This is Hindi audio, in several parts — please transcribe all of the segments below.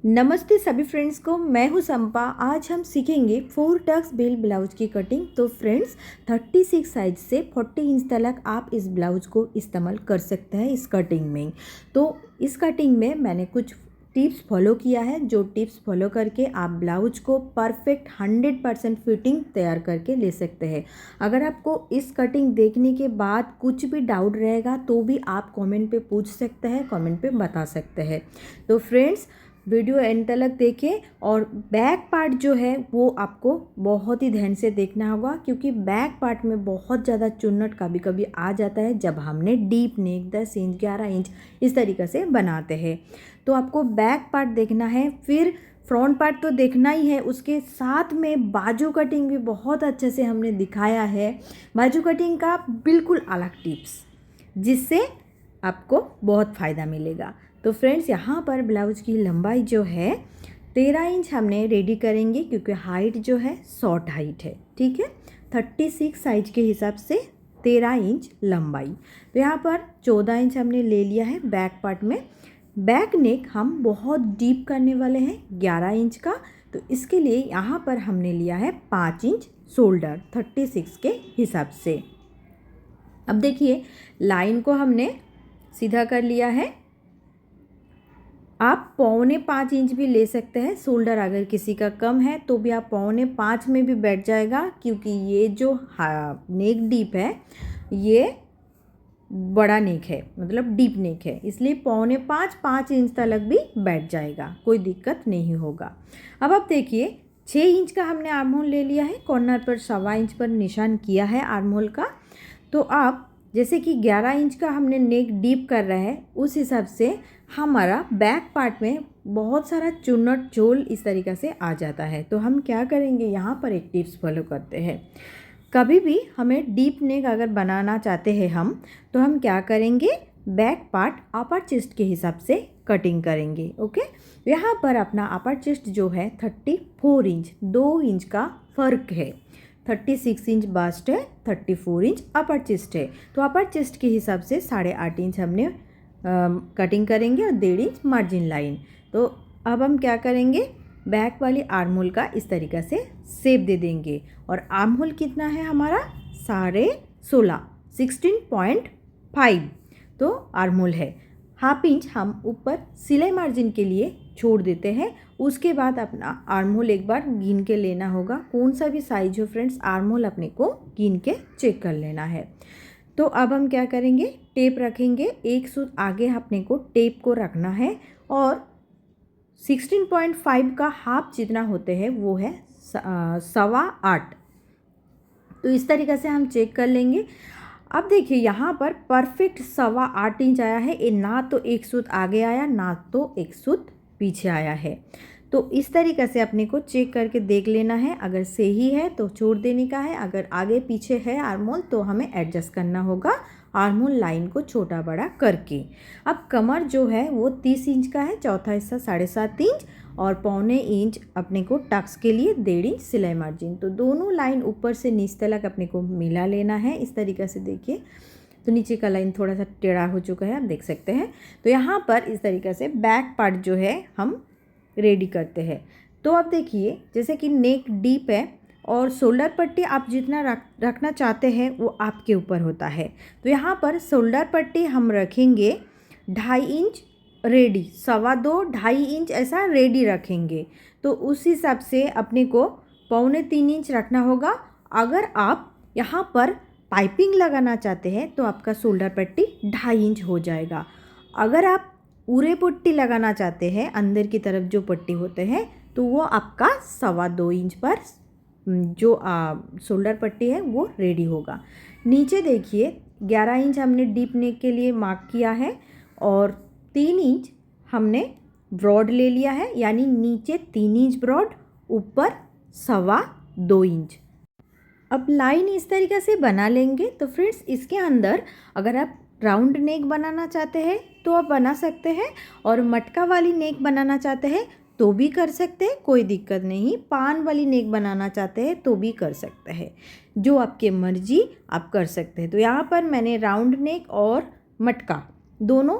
नमस्ते सभी फ्रेंड्स को, मैं हूं संपा। आज हम सीखेंगे 4 टक्स बेल ब्लाउज की कटिंग। तो फ्रेंड्स 36 साइज से 40 इंच तक आप इस ब्लाउज को इस्तेमाल कर सकते हैं इस कटिंग में। तो इस कटिंग में मैंने कुछ टिप्स फॉलो किया है, जो टिप्स फॉलो करके आप ब्लाउज को परफेक्ट 100% फिटिंग तैयार करके ले सकते हैं। अगर आपको इस कटिंग देखने के बाद कुछ भी डाउट रहेगा तो भी आप कमेंट पे पूछ सकते हैं, कमेंट पे बता सकते हैं। तो फ्रेंड्स वीडियो एंड तक देखें और बैक पार्ट जो है वो आपको बहुत ही ध्यान से देखना होगा, क्योंकि बैक पार्ट में बहुत ज़्यादा चुन्नट कभी कभी आ जाता है जब हमने डीप नेक 10 इंच 11 इंच इस तरीक़े से बनाते हैं। तो आपको बैक पार्ट देखना है, फिर फ्रंट पार्ट तो देखना ही है, उसके साथ में बाजू कटिंग भी बहुत अच्छे से हमने दिखाया है। बाजू कटिंग का बिल्कुल अलग टिप्स, जिससे आपको बहुत फ़ायदा मिलेगा। तो फ्रेंड्स यहाँ पर ब्लाउज की लंबाई जो है 13 इंच हमने रेडी करेंगे, क्योंकि हाइट जो है शॉर्ट हाइट है, ठीक है। 36 साइज के हिसाब से 13 इंच लंबाई। तो यहाँ पर 14 इंच हमने ले लिया है बैक पार्ट में। बैक नेक हम बहुत डीप करने वाले हैं 11 इंच का, तो इसके लिए यहाँ पर हमने लिया है 5 इंच शोल्डर 36 के हिसाब से। अब देखिए लाइन को हमने सीधा कर लिया है। आप 4.25 इंच भी ले सकते हैं। शोल्डर अगर किसी का कम है तो भी आप 4.25 में भी बैठ जाएगा, क्योंकि ये जो नेक डीप है ये बड़ा नेक है, मतलब डीप नेक है, इसलिए 4.25 इंच तक भी बैठ जाएगा, कोई दिक्कत नहीं होगा। अब आप देखिए 6 इंच का हमने आर्म होल ले लिया है, कॉर्नर पर 1.25 इंच पर निशान किया है आर्म होल का। तो आप जैसे कि 11 इंच का हमने नेक डीप कर रहा है, उस हिसाब से हमारा बैक पार्ट में बहुत सारा चुन्नट झोल इस तरीक़े से आ जाता है। तो हम क्या करेंगे, यहाँ पर एक टिप्स फॉलो करते हैं। कभी भी हमें डीप नेक अगर बनाना चाहते हैं हम, तो हम क्या करेंगे, बैक पार्ट अपर चेस्ट के हिसाब से कटिंग करेंगे। ओके, यहाँ पर अपना अपर चेस्ट जो है 34 इंच, 2 इंच का फ़र्क है। 36 इंच बास्ट है, 34 इंच अपर चेस्ट है। तो अपर चेस्ट के हिसाब से 8.5 इंच हमने कटिंग करेंगे और 1.5 इंच मार्जिन लाइन। तो अब हम क्या करेंगे, बैक वाली आर्म होल का इस तरीक़े से शेप दे देंगे। और आर्म होल कितना है हमारा 16.5, 16.5 तो आर्म होल है। हाफ इंच हम ऊपर सिलाई मार्जिन के लिए छोड़ देते हैं। उसके बाद अपना आर्म होल एक बार गिन के लेना होगा, कौन सा भी साइज हो फ्रेंड्स, आर्म होल अपने को गिन के चेक कर लेना है। तो अब हम क्या करेंगे, टेप रखेंगे, एक सूत आगे अपने को टेप को रखना है, और 16.5 का हाफ जितना होते हैं वो है 8.25। तो इस तरीक़े से हम चेक कर लेंगे। अब देखिए यहाँ पर परफेक्ट 8.25 इंच आया है, ये ना तो एक सूत आगे आया ना तो एक सूत पीछे आया है। तो इस तरीक़े से अपने को चेक करके देख लेना है, अगर सही है तो छोड़ देने का है, अगर आगे पीछे है आर्म होल तो हमें एडजस्ट करना होगा आर्म होल लाइन को छोटा बड़ा करके। अब कमर जो है वो 30 इंच का है, चौथा हिस्सा 7.5 इंच और 1.25 इंच अपने को टक्स के लिए 1.5 इंच सिलाई मार्जिन। तो दोनों लाइन ऊपर से नीचे तक अपने को मिला लेना है इस तरीक़े से। देखिए तो नीचे का लाइन थोड़ा सा टेढ़ा हो चुका है, आप देख सकते हैं। तो यहाँ पर इस तरीक़े से बैक पार्ट जो है हम रेडी करते हैं। तो अब देखिए जैसे कि नेक डीप है और शोल्डर पट्टी आप जितना रखना चाहते हैं वो आपके ऊपर होता है। तो यहाँ पर शोल्डर पट्टी हम रखेंगे 2.5 इंच रेडी, 2.25 2.5 इंच ऐसा रेडी रखेंगे। तो उस हिसाब से अपने को 3.25 इंच रखना होगा। अगर आप यहाँ पर पाइपिंग लगाना चाहते हैं तो आपका शोल्डर पट्टी 2.5 इंच हो जाएगा। अगर आप पूरे पट्टी लगाना चाहते हैं, अंदर की तरफ जो पट्टी होते हैं, तो वो आपका 2.25 इंच पर जो शोल्डर पट्टी है वो रेडी होगा। नीचे देखिए 11 इंच हमने डीप नेक के लिए मार्क किया है और 3 इंच हमने ब्रॉड ले लिया है, यानी नीचे 3 इंच ब्रॉड, ऊपर 2.25 इंच। अब लाइन इस तरीक़े से बना लेंगे। तो फ्रेंड्स इसके अंदर अगर आप राउंड नेक बनाना चाहते हैं तो आप बना सकते हैं, और मटका वाली नेक बनाना चाहते हैं तो भी कर सकते हैं, कोई दिक्कत नहीं। पान वाली नेक बनाना चाहते हैं तो भी कर सकते हैं, जो आपके मर्जी आप कर सकते हैं। तो यहाँ पर मैंने राउंड नेक और मटका दोनों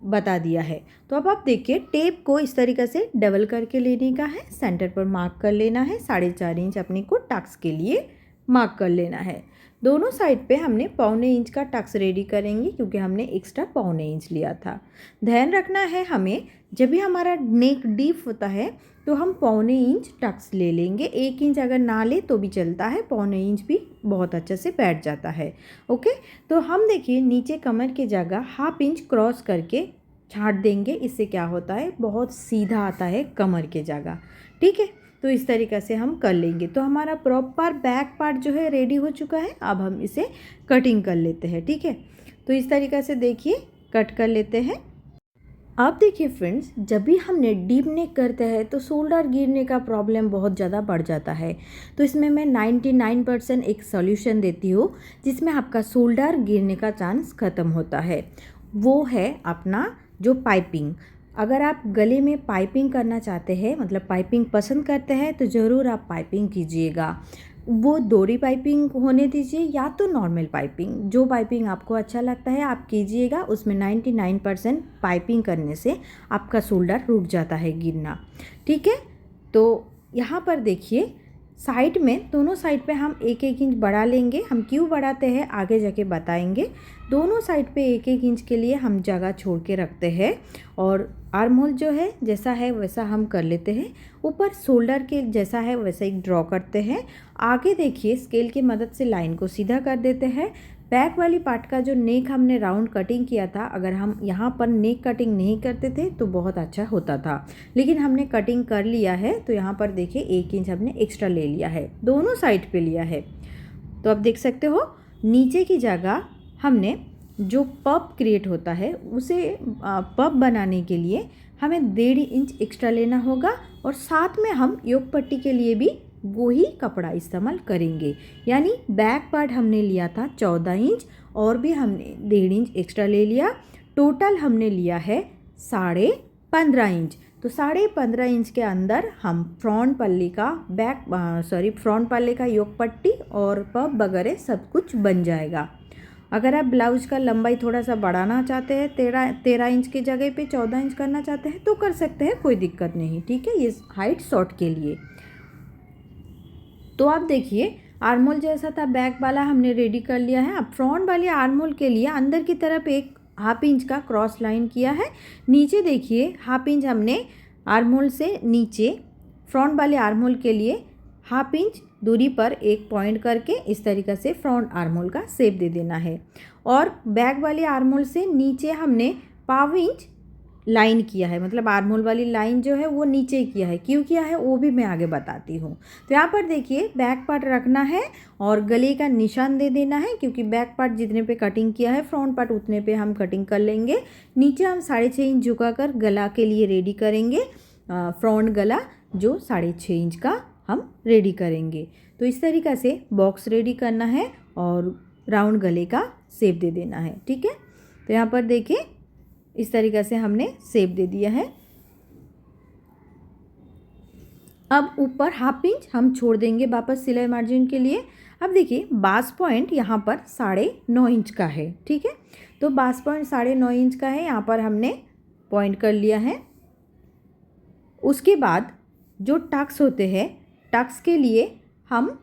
बता दिया है। तो अब आप देखिए टेप को इस तरीक़े से डबल करके लेने का है, सेंटर पर मार्क कर लेना है, 4.5 इंच अपने को टक्स के लिए मार्क कर लेना है। दोनों साइड पे हमने 1.25 इंच का टक्स रेडी करेंगे क्योंकि हमने एक्स्ट्रा 1.25 इंच लिया था। ध्यान रखना है हमें जब भी हमारा नेक डीप होता है तो हम 1.25 इंच टक्स ले लेंगे। 1 इंच अगर ना ले तो भी चलता है, 1.25 इंच भी बहुत अच्छे से बैठ जाता है। ओके, तो हम देखिए नीचे कमर की जगह 1/2 इंच क्रॉस करके छाँट देंगे। इससे क्या होता है, बहुत सीधा आता है कमर के जगह। ठीक है, तो इस तरीक़े से हम कर लेंगे। तो हमारा प्रॉपर बैक पार्ट जो है रेडी हो चुका है। अब हम इसे कटिंग कर लेते हैं। ठीक है, तो इस तरीक़े से देखिए कट कर लेते हैं। अब देखिए फ्रेंड्स, जब भी हमने डीप नेक करते हैं तो शोल्डर गिरने का प्रॉब्लम बहुत ज़्यादा बढ़ जाता है। तो इसमें मैं 99% एक सॉल्यूशन देती हूँ जिसमें आपका शोल्डर गिरने का चांस ख़त्म होता है। वो है अपना जो पाइपिंग। अगर आप गले में पाइपिंग करना चाहते हैं, मतलब पाइपिंग पसंद करते हैं, तो ज़रूर आप पाइपिंग कीजिएगा। वो डोरी पाइपिंग होने दीजिए या तो नॉर्मल पाइपिंग, जो पाइपिंग आपको अच्छा लगता है आप कीजिएगा। उसमें 99% पाइपिंग करने से आपका शोल्डर रुक जाता है गिरना। ठीक है, तो यहाँ पर देखिए साइड में, दोनों साइड पे हम 1-1 इंच बढ़ा लेंगे। हम क्यों बढ़ाते हैं आगे जाके बताएंगे। दोनों साइड पे 1-1 इंच के लिए हम जगह छोड़ के रखते हैं और आर्म होल जो है जैसा है वैसा हम कर लेते हैं। ऊपर शोल्डर के जैसा है वैसा ही ड्रॉ करते हैं। आगे देखिए स्केल की मदद से लाइन को सीधा कर देते हैं। बैक वाली पार्ट का जो नेक हमने राउंड कटिंग किया था, अगर हम यहाँ पर नेक कटिंग नहीं करते थे तो बहुत अच्छा होता था, लेकिन हमने कटिंग कर लिया है। तो यहाँ पर देखिए 1 इंच हमने एक्स्ट्रा ले लिया है, दोनों साइड पे लिया है। तो आप देख सकते हो नीचे की जगह हमने जो पब क्रिएट होता है उसे पब बनाने के लिए हमें 1.5 इंच एक्स्ट्रा लेना होगा और साथ में हम योक पट्टी के लिए भी वही कपड़ा इस्तेमाल करेंगे। यानी बैक पार्ट हमने लिया था 14 इंच और भी हमने 1.5 इंच एक्स्ट्रा ले लिया। टोटल हमने लिया है 15.5 इंच। तो 15.5 इंच के अंदर हम फ्रंट पल्ले का फ्रंट पल्ले का योक पट्टी और पब वगैरह सब कुछ बन जाएगा। अगर आप ब्लाउज का लंबाई थोड़ा सा बढ़ाना चाहते हैं, 13 इंच की जगह पे 14 इंच करना चाहते हैं तो कर सकते हैं, कोई दिक्कत नहीं। ठीक है, ये हाइट शॉर्ट के लिए। तो आप देखिए आर्म होल जैसा था बैक वाला हमने रेडी कर लिया है। अब फ्रंट वाले आर्म होल के लिए अंदर की तरफ 1/2 इंच का क्रॉस लाइन किया है। नीचे देखिए 1/2 इंच हमने आर्म होल से नीचे फ्रंट वाले आर्म होल के लिए 1/2 इंच दूरी पर एक पॉइंट करके इस तरीक़े से फ्रंट आर्म होल का शेप दे देना है। और बैक वाले आर्म होल से नीचे हमने 1/2 इंच लाइन किया है, मतलब आर्म होल वाली लाइन जो है वो नीचे किया है। क्यों किया है वो भी मैं आगे बताती हूँ। तो यहाँ पर देखिए बैक पार्ट रखना है और गले का निशान दे देना है, क्योंकि बैक पार्ट जितने पे कटिंग किया है फ्रंट पार्ट उतने पे हम कटिंग कर लेंगे। नीचे हम 6.5 इंच झुकाकर गला के लिए रेडी करेंगे, फ्रंट गला जो 6.5 इंच का हम रेडी करेंगे। तो इस तरीक़े से बॉक्स रेडी करना है और राउंड गले का शेप दे देना है। ठीक है, तो यहाँ पर देखिए इस तरीक़े से हमने शेप दे दिया है। अब ऊपर 1/2 इंच हम छोड़ देंगे वापस सिलाई मार्जिन के लिए। अब देखिए बास पॉइंट यहाँ पर 9.5 इंच का है। ठीक है, तो बास पॉइंट 9.5 इंच का है, यहाँ पर हमने पॉइंट कर लिया है। उसके बाद जो टक्स होते हैं, टक्स के लिए हम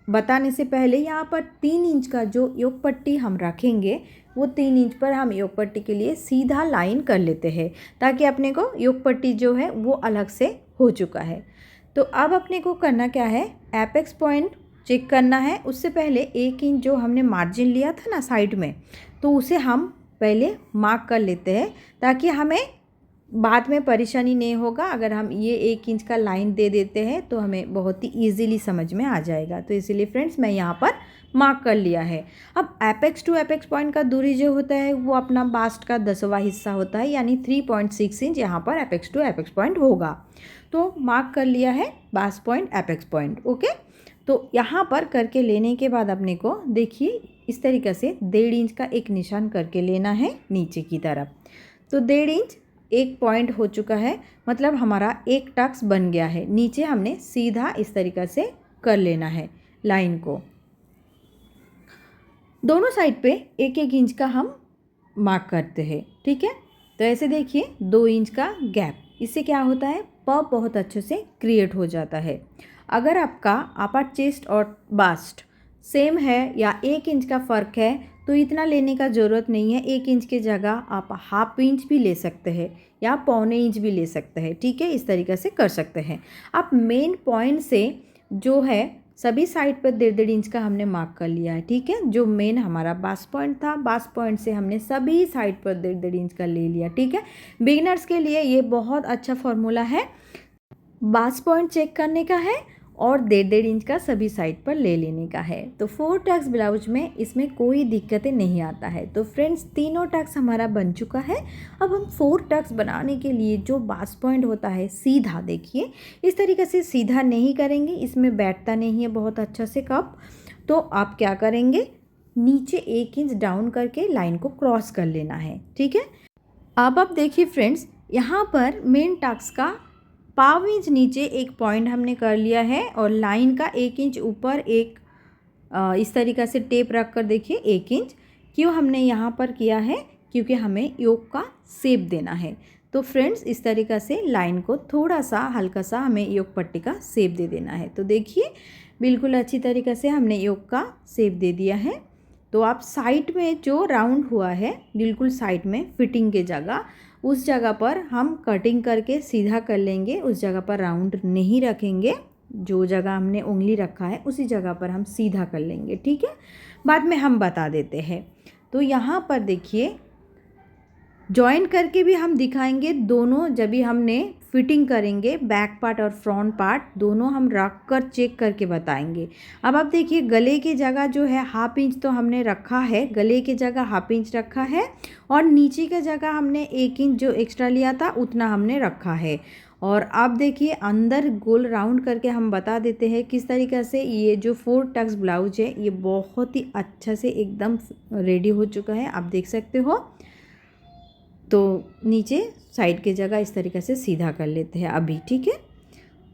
बताने से पहले यहाँ पर 3 इंच का जो योक पट्टी हम रखेंगे वो 3 इंच पर हम योक पट्टी के लिए सीधा लाइन कर लेते हैं, ताकि अपने को योक पट्टी जो है वो अलग से हो चुका है। तो अब अपने को करना क्या है, एपेक्स पॉइंट चेक करना है। उससे पहले 1 इंच जो हमने मार्जिन लिया था ना साइड में, तो उसे हम पहले मार्क कर लेते हैं, ताकि हमें बाद में परेशानी नहीं होगा। अगर हम ये 1 इंच का लाइन दे देते हैं तो हमें बहुत ही ईजीली समझ में आ जाएगा। तो इसीलिए फ्रेंड्स मैं यहाँ पर मार्क कर लिया है। अब एपेक्स टू एपेक्स पॉइंट का दूरी जो होता है वो अपना बास्ट का 10वां हिस्सा होता है, यानी 3.6 इंच यहाँ पर एपेक्स टू एपेक्स पॉइंट होगा। तो मार्क कर लिया है bast point, apex point. Okay, तो यहाँ पर करके लेने के बाद अपने को देखिए इस तरीक़े से 1.5 इंच का एक निशान करके लेना है नीचे की तरफ। तो 1.5 इंच एक पॉइंट हो चुका है, मतलब हमारा एक टक्स बन गया है। नीचे हमने सीधा इस तरीक़े से कर लेना है लाइन को। दोनों साइड पे 1-1 इंच का हम मार्क करते हैं। ठीक है, तो ऐसे देखिए 2 इंच का गैप, इससे क्या होता है, पफ बहुत अच्छे से क्रिएट हो जाता है। अगर आपका अपर चेस्ट और बास्ट सेम है या 1 इंच का फ़र्क है तो इतना लेने का ज़रूरत नहीं है। 1 इंच की जगह आप हाफ इंच भी ले सकते हैं या पौने इंच भी ले सकते हैं, ठीक है, इस तरीके से कर सकते हैं। आप मेन पॉइंट से जो है सभी साइड पर 1.5 इंच का हमने मार्क कर लिया है, ठीक है। जो मेन हमारा बास पॉइंट था, बास पॉइंट से हमने सभी साइड पर 1.5 इंच का ले लिया, ठीक है। बिगिनर्स के लिए ये बहुत अच्छा फॉर्मूला है, बास पॉइंट चेक करने का है और 1.5 इंच का सभी साइड पर ले लेने का है। तो 4 टक्स ब्लाउज में इसमें कोई दिक्कतें नहीं आता है। तो फ्रेंड्स, तीनों टक्स हमारा बन चुका है। अब हम 4 टक्स बनाने के लिए जो बास पॉइंट होता है सीधा, देखिए इस तरीके से सीधा नहीं करेंगे, इसमें बैठता नहीं है बहुत अच्छा से कप। तो आप क्या करेंगे, नीचे 1 इंच डाउन करके लाइन को क्रॉस कर लेना है, ठीक है। अब आप देखिए फ्रेंड्स, यहाँ पर मेन टक्स का पाव इंच नीचे एक पॉइंट हमने कर लिया है और लाइन का 1 इंच ऊपर एक इस तरीक़े से टेप रख कर देखिए 1 इंच। क्यों हमने यहाँ पर किया है, क्योंकि हमें योक का शेप देना है। तो फ्रेंड्स, इस तरीक़े से लाइन को थोड़ा सा हल्का सा हमें योक पट्टी का शेप दे देना है। तो देखिए बिल्कुल अच्छी तरीक़े से हमने योक का शेप दे दिया है। तो आप साइड में जो राउंड हुआ है, बिल्कुल साइड में फिटिंग के जगह, उस जगह पर हम कटिंग करके सीधा कर लेंगे, उस जगह पर राउंड नहीं रखेंगे। जो जगह हमने उंगली रखा है उसी जगह पर हम सीधा कर लेंगे, ठीक है। बाद में हम बता देते हैं। तो यहाँ पर देखिए जॉइन करके भी हम दिखाएंगे दोनों, जब भी हमने फिटिंग करेंगे बैक पार्ट और फ्रंट पार्ट दोनों हम रख कर चेक करके बताएंगे। अब आप देखिए गले की जगह जो है हाफ इंच तो हमने रखा है, गले की जगह हाफ इंच रखा है और नीचे की जगह हमने 1 इंच जो एक्स्ट्रा लिया था उतना हमने रखा है। और अब देखिए अंदर गोल राउंड करके हम बता देते हैं किस तरीक़े से ये जो 4 टक्स ब्लाउज है ये बहुत ही अच्छा से एकदम रेडी हो चुका है, आप देख सकते हो। तो नीचे साइड की जगह इस तरीके से सीधा कर लेते हैं अभी, ठीक है।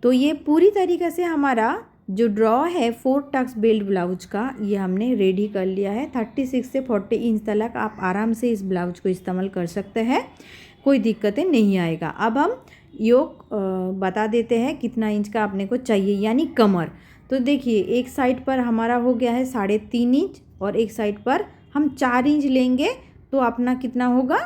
तो ये पूरी तरीके से हमारा जो ड्रॉ है 4 टक्स बेल्ट ब्लाउज का ये हमने रेडी कर लिया है। 36 से 40 इंच तक आप आराम से इस ब्लाउज को इस्तेमाल कर सकते हैं, कोई दिक्कतें नहीं आएगा। अब हम योक बता देते हैं कितना इंच का अपने को चाहिए, यानी कमर। तो देखिए एक साइड पर हमारा हो गया है 3.5 इंच और एक साइड पर हम 4 इंच लेंगे तो अपना कितना होगा,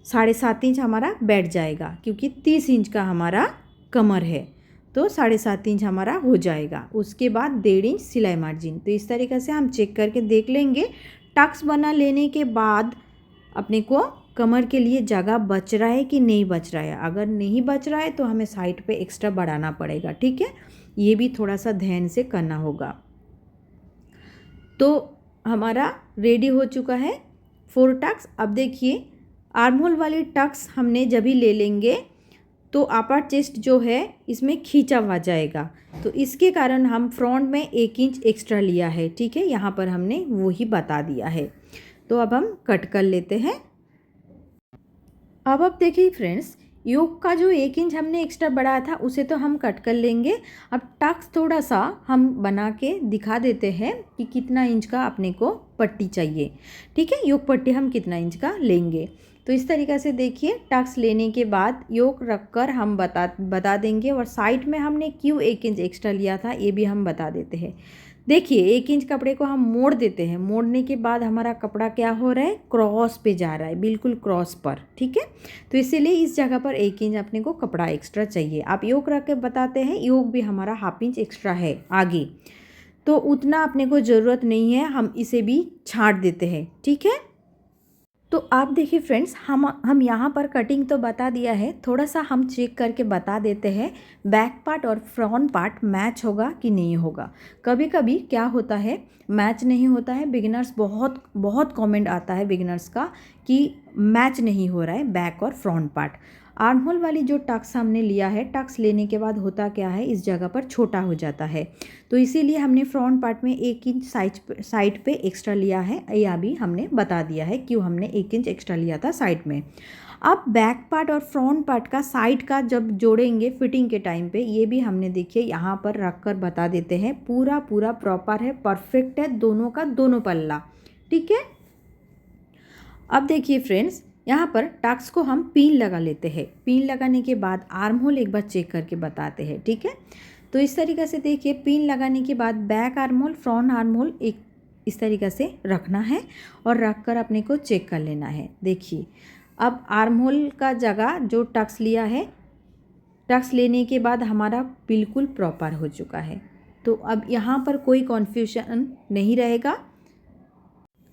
7.5 इंच हमारा बैठ जाएगा, क्योंकि 30 इंच का हमारा कमर है तो 7.5 इंच हमारा हो जाएगा। उसके बाद 1.5 इंच सिलाई मार्जिन। तो इस तरीके से हम चेक करके देख लेंगे। टक्स बना लेने के बाद अपने को कमर के लिए जगह बच रहा है कि नहीं बच रहा है। अगर नहीं बच रहा है तो हमें साइड पे एक्स्ट्रा बढ़ाना पड़ेगा, ठीक है। ये भी थोड़ा सा ध्यान से करना होगा। तो हमारा रेडी हो चुका है 4 टक्स। अब देखिए आर्म होल वाली टक्स हमने जब भी ले लेंगे तो अपर चेस्ट जो है इसमें खींचा हुआ जाएगा, तो इसके कारण हम फ्रंट में 1 इंच एक्स्ट्रा लिया है, ठीक है। यहाँ पर हमने वो ही बता दिया है। तो अब हम कट कर लेते हैं। अब आप देखिए फ्रेंड्स, योक का जो 1 इंच हमने एक्स्ट्रा बढ़ाया था उसे तो हम कट कर लेंगे। अब टक्स थोड़ा सा हम बना के दिखा देते हैं कि कितना इंच का अपने को पट्टी चाहिए, ठीक है। योक पट्टी हम कितना इंच का लेंगे। तो इस तरीक़े से देखिए टक्स लेने के बाद योक रखकर हम बता देंगे। और साइड में हमने क्यों 1 इंच एक्स्ट्रा लिया था ये भी हम बता देते हैं। देखिए 1 इंच कपड़े को हम मोड़ देते हैं, मोड़ने के बाद हमारा कपड़ा क्या हो रहा है, क्रॉस पे जा रहा है, बिल्कुल क्रॉस पर, ठीक है। तो इसीलिए इस जगह पर 1 इंच अपने को कपड़ा एक्स्ट्रा चाहिए। आप योक रख के बताते हैं, योक भी हमारा हाफ इंच एक्स्ट्रा है आगे, तो उतना अपने को ज़रूरत नहीं है, हम इसे भी छाँट देते हैं, ठीक है। तो आप देखिए फ्रेंड्स, हम यहाँ पर कटिंग तो बता दिया है, थोड़ा सा हम चेक करके बता देते हैं बैक पार्ट और फ्रंट पार्ट मैच होगा कि नहीं होगा। कभी कभी क्या होता है मैच नहीं होता है, बिगिनर्स बहुत कमेंट आता है बिगिनर्स का कि मैच नहीं हो रहा है बैक और फ्रंट पार्ट। आर्म होल वाली जो टक्स हमने लिया है, टक्स लेने के बाद होता क्या है, इस जगह पर छोटा हो जाता है, तो इसीलिए हमने फ्रंट पार्ट में 1 इंच साइड पे एक्स्ट्रा लिया है। यह भी हमने बता दिया है क्यों हमने 1 इंच एक्स्ट्रा लिया था साइड में। अब बैक पार्ट और फ्रंट पार्ट का साइड का जब जोड़ेंगे फिटिंग के टाइम पे, ये भी हमने देखिए यहाँ पर रख कर बता देते हैं। पूरा प्रॉपर है, परफेक्ट है दोनों का दोनों पल्ला, ठीक है। अब देखिए फ्रेंड्स, यहाँ पर टक्स को हम पिन लगा लेते हैं। पिन लगाने के बाद आर्म होल एक बार चेक करके बताते हैं, ठीक है। तो इस तरीक़े से देखिए, पिन लगाने के बाद back arm hole, front arm hole एक इस तरीक़े से रखना है और रख कर अपने को चेक कर लेना है। देखिए अब आर्म होल का जगह जो टक्स लिया है, टक्स लेने के बाद हमारा बिल्कुल प्रॉपर हो चुका है। तो अब यहाँ पर कोई कन्फ्यूजन नहीं रहेगा।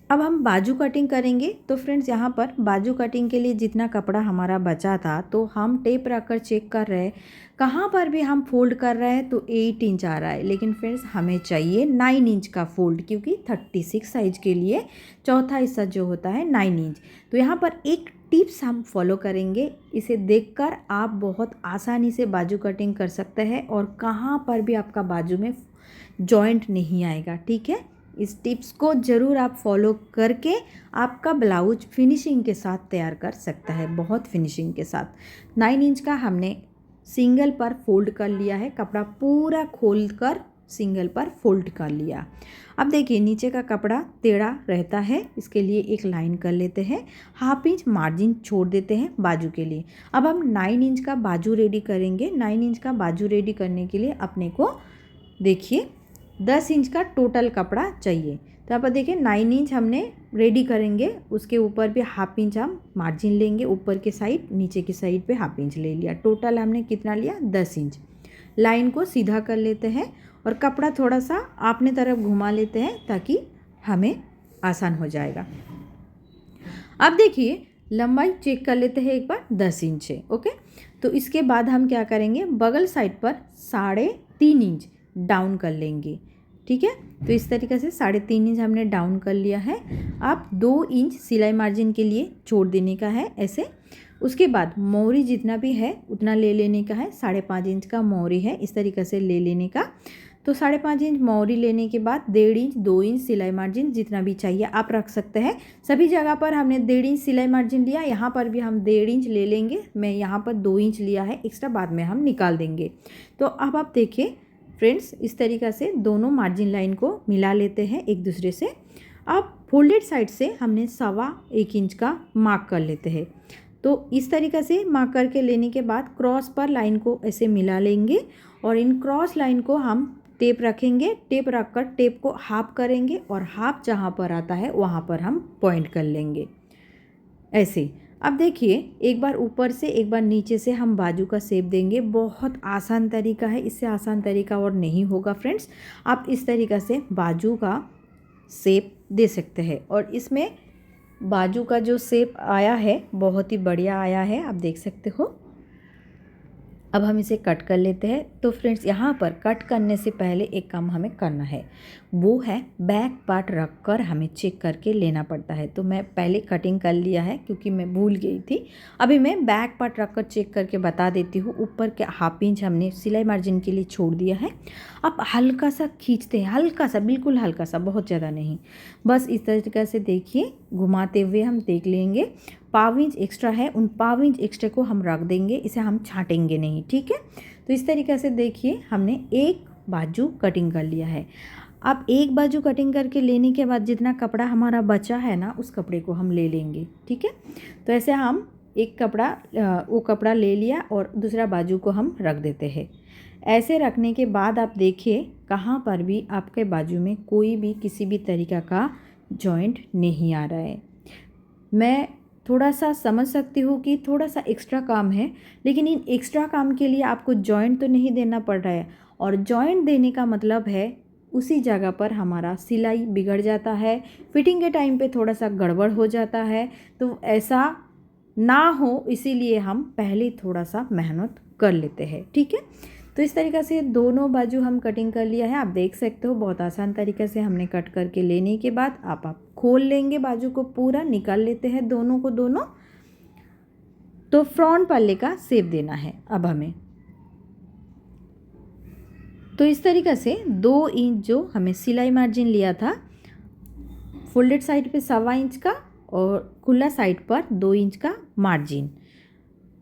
अब हम बाजू कटिंग करेंगे। तो फ्रेंड्स यहाँ पर बाजू कटिंग के लिए जितना कपड़ा हमारा बचा था, तो हम टेप रखकर चेक कर रहे हैं, कहाँ पर भी हम फोल्ड कर रहे हैं तो 8 इंच आ रहा है, लेकिन फ्रेंड्स हमें चाहिए 9 इंच का फोल्ड, क्योंकि 36 साइज के लिए चौथा हिस्सा जो होता है 9 इंच। तो यहाँ पर एक टिप्स हम फॉलो करेंगे, इसे देखकर आप बहुत आसानी से बाजू कटिंग कर सकते हैं और कहाँ पर भी आपका बाजू में जॉइंट नहीं आएगा, ठीक है। इस टिप्स को ज़रूर आप फॉलो करके आपका ब्लाउज फिनिशिंग के साथ तैयार कर सकता है, बहुत फिनिशिंग के साथ। 9 इंच का हमने सिंगल पर फोल्ड कर लिया है, कपड़ा पूरा खोल कर सिंगल पर फोल्ड कर लिया। अब देखिए नीचे का कपड़ा टेढ़ा रहता है, इसके लिए एक लाइन कर लेते हैं, 1/2 इंच मार्जिन छोड़ देते हैं बाजू के लिए। अब हम 9 इंच का बाजू रेडी करेंगे। 9 इंच का बाजू रेडी करने के लिए अपने को देखिए 10 इंच का टोटल कपड़ा चाहिए। तो आप देखिए 9 इंच हमने रेडी करेंगे, उसके ऊपर भी 1/2 इंच हम मार्जिन लेंगे, ऊपर के साइड नीचे की साइड पे 1/2 इंच ले लिया। टोटल हमने कितना लिया, 10 इंच। लाइन को सीधा कर लेते हैं और कपड़ा थोड़ा सा अपने तरफ घुमा लेते हैं ताकि हमें आसान हो जाएगा। अब देखिए लंबाई चेक कर लेते हैं एक बार, 10 इंच है, ओके। तो इसके बाद हम क्या करेंगे, बगल साइड पर 3.5 इंच डाउन कर लेंगे, ठीक है। तो इस तरीके से 3.5 इंच हमने डाउन कर लिया है। अब 2 इंच सिलाई मार्जिन के लिए छोड़ देने का है ऐसे। उसके बाद मोहरी जितना भी है उतना ले लेने का है, 5.5 इंच का मोहरी है, इस तरीके से ले लेने का। तो 5.5 इंच मोहरी लेने के बाद 1.5 इंच 2 इंच सिलाई मार्जिन जितना भी चाहिए आप रख सकते हैं। सभी जगह पर हमने 1.5 इंच सिलाई मार्जिन लिया, यहाँ पर भी हम 1.5 इंच ले लेंगे। मैं यहाँ पर 2 इंच लिया है, एक्स्ट्रा बाद में हम निकाल देंगे। तो अब आप देखिए फ्रेंड्स, इस तरीक़ा से दोनों मार्जिन लाइन को मिला लेते हैं एक दूसरे से। अब फोल्डेड साइड से हमने 1.25 इंच का मार्क कर लेते हैं। तो इस तरीक़े से मार्क करके लेने के बाद क्रॉस पर लाइन को ऐसे मिला लेंगे और इन क्रॉस लाइन को हम टेप रखेंगे। टेप रखकर टेप को हाफ करेंगे और हाफ जहाँ पर आता है वहाँ पर हम पॉइंट कर लेंगे ऐसे। अब देखिए एक बार ऊपर से एक बार नीचे से हम बाजू का शेप देंगे। बहुत आसान तरीका है, इससे आसान तरीका और नहीं होगा फ्रेंड्स। आप इस तरीक़ा से बाजू का शेप दे सकते हैं और इसमें बाजू का जो शेप आया है बहुत ही बढ़िया आया है, आप देख सकते हो। अब हम इसे कट कर लेते हैं। तो फ्रेंड्स यहाँ पर कट करने से पहले एक काम हमें करना है, वो है बैक पार्ट रख कर हमें चेक करके लेना पड़ता है। तो मैं पहले कटिंग कर लिया है क्योंकि मैं भूल गई थी। अभी मैं बैक पार्ट रख कर चेक करके बता देती हूँ। ऊपर के 1/2 इंच हमने सिलाई मार्जिन के लिए छोड़ दिया है। अब हल्का सा खींचते हैं, हल्का सा, बिल्कुल हल्का सा, बहुत ज़्यादा नहीं। बस इस तरीके से देखिए घुमाते हुए हम देख लेंगे 1/2 इंच एक्स्ट्रा है, उन 1/2 इंच एक्स्ट्रा को हम रख देंगे, इसे हम छाटेंगे नहीं, ठीक है। तो इस तरीके से देखिए हमने एक बाजू कटिंग कर लिया है। अब एक बाजू कटिंग करके लेने के बाद जितना कपड़ा हमारा बचा है ना, उस कपड़े को हम ले लेंगे, ठीक है। तो ऐसे हम एक कपड़ा वो कपड़ा ले लिया और दूसरा बाजू को हम रख देते हैं। ऐसे रखने के बाद आप देखिए कहाँ पर भी आपके बाजू में कोई भी किसी भी तरीक़ा का जॉइंट नहीं आ रहा है। मैं थोड़ा सा समझ सकती हूँ कि थोड़ा सा एक्स्ट्रा काम है, लेकिन इन एक्स्ट्रा काम के लिए आपको जॉइंट तो नहीं देना पड़ रहा है। और जॉइंट देने का मतलब है उसी जगह पर हमारा सिलाई बिगड़ जाता है, फिटिंग के टाइम पे थोड़ा सा गड़बड़ हो जाता है। तो ऐसा ना हो इसीलिए हम पहले थोड़ा सा मेहनत कर लेते हैं, ठीक है। तो इस तरीक़े से दोनों बाजू हम कटिंग कर लिया है, आप देख सकते हो। बहुत आसान तरीके से हमने कट करके लेने के बाद आप खोल लेंगे बाजू को, पूरा निकाल लेते हैं दोनों को दोनों। तो फ्रंट पल्ले का शेप देना है अब हमें। तो इस तरीक़े से 2 इंच जो हमें सिलाई मार्जिन लिया था, फोल्डेड साइड पे 1.25 इंच का और खुला साइड पर 2 इंच का मार्जिन।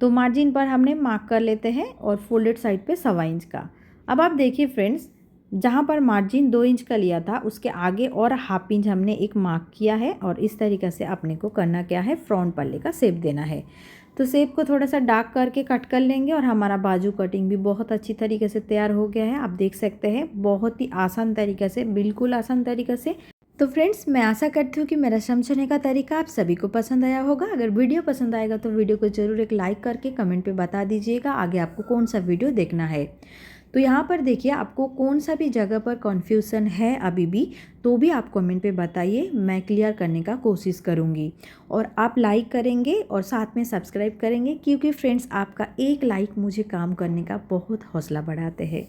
तो मार्जिन पर हमने मार्क कर लेते हैं और फोल्डेड साइड पे 1.25 इंच का। अब आप देखिए फ्रेंड्स, जहाँ पर मार्जिन 2 इंच का लिया था उसके आगे और हाफ इंच हमने एक मार्क किया है और इस तरीक़े से अपने को करना क्या है, फ्रंट पल्ले का शेप देना है। तो शेप को थोड़ा सा डार्क करके कट कर लेंगे और हमारा बाजू कटिंग भी बहुत अच्छी तरीके से तैयार हो गया है। आप देख सकते हैं बहुत ही आसान तरीके से, बिल्कुल आसान तरीके से। तो फ्रेंड्स, मैं आशा करती हूँ कि मेरा समझने का तरीका आप सभी को पसंद आया होगा। अगर वीडियो पसंद आएगा तो वीडियो को ज़रूर एक लाइक करके कमेंट पे बता दीजिएगा आगे आपको कौन सा वीडियो देखना है। तो यहाँ पर देखिए, आपको कौन सा भी जगह पर कन्फ्यूज़न है अभी भी, तो भी आप कमेंट पे बताइए, मैं क्लियर करने का कोशिश करूँगी। और आप लाइक करेंगे और साथ में सब्सक्राइब करेंगे, क्योंकि फ्रेंड्स आपका एक लाइक मुझे काम करने का बहुत हौसला बढ़ाते हैं।